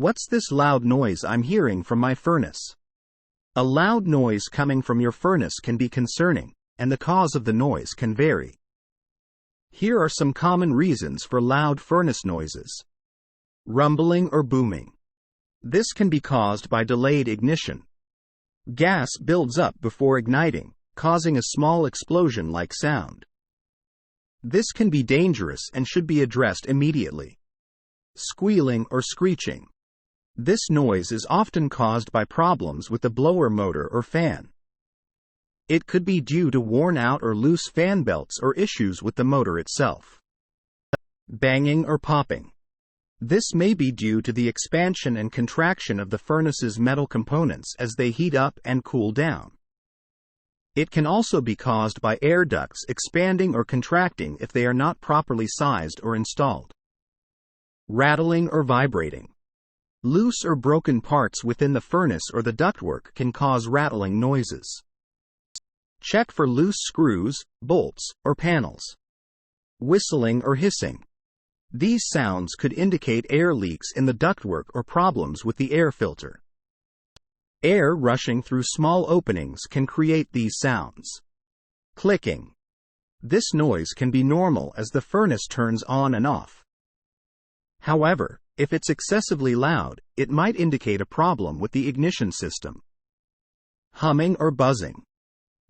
What's this loud noise I'm hearing from my furnace? A loud noise coming from your furnace can be concerning, and the cause of the noise can vary. Here are some common reasons for loud furnace noises. Rumbling or booming. This can be caused by delayed ignition. Gas builds up before igniting, causing a small explosion-like sound. This can be dangerous and should be addressed immediately. Squealing or screeching. This noise is often caused by problems with the blower motor or fan. It could be due to worn out or loose fan belts or issues with the motor itself. Banging or popping. This may be due to the expansion and contraction of the furnace's metal components as they heat up and cool down. It can also be caused by air ducts expanding or contracting if they are not properly sized or installed. Rattling or vibrating. Loose or broken parts within the furnace or the ductwork can cause rattling noises. Check for loose screws, bolts, or panels. Whistling or hissing. These sounds could indicate air leaks in the ductwork or problems with the air filter. Air rushing through small openings can create these sounds. Clicking. This noise can be normal as the furnace turns on and off. However, if it's excessively loud, it might indicate a problem with the ignition system. Humming or buzzing.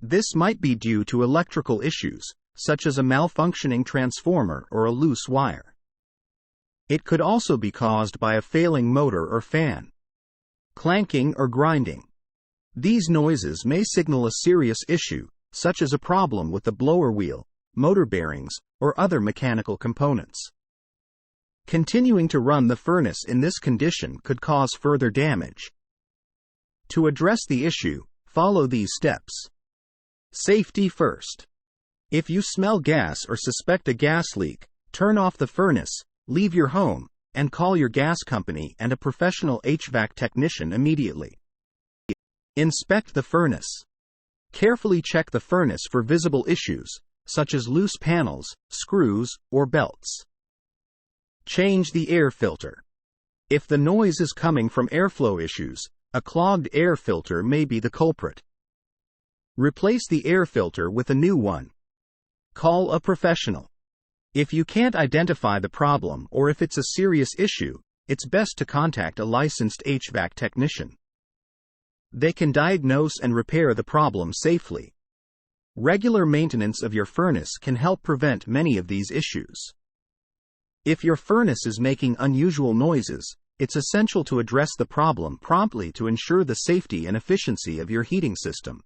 This might be due to electrical issues, such as a malfunctioning transformer or a loose wire. It could also be caused by a failing motor or fan. Clanking or grinding. These noises may signal a serious issue, such as a problem with the blower wheel, motor bearings, or other mechanical components. Continuing to run the furnace in this condition could cause further damage. To address the issue, follow these steps. Safety first. If you smell gas or suspect a gas leak, turn off the furnace, leave your home, and call your gas company and a professional HVAC technician immediately. Inspect the furnace. Carefully check the furnace for visible issues, such as loose panels, screws, or belts. Change the air filter. If the noise is coming from airflow issues, a clogged air filter may be the culprit. Replace the air filter with a new one. Call a professional. If you can't identify the problem or if it's a serious issue, it's best to contact a licensed HVAC technician. They can diagnose and repair the problem safely. Regular maintenance of your furnace can help prevent many of these issues. If your furnace is making unusual noises, it's essential to address the problem promptly to ensure the safety and efficiency of your heating system.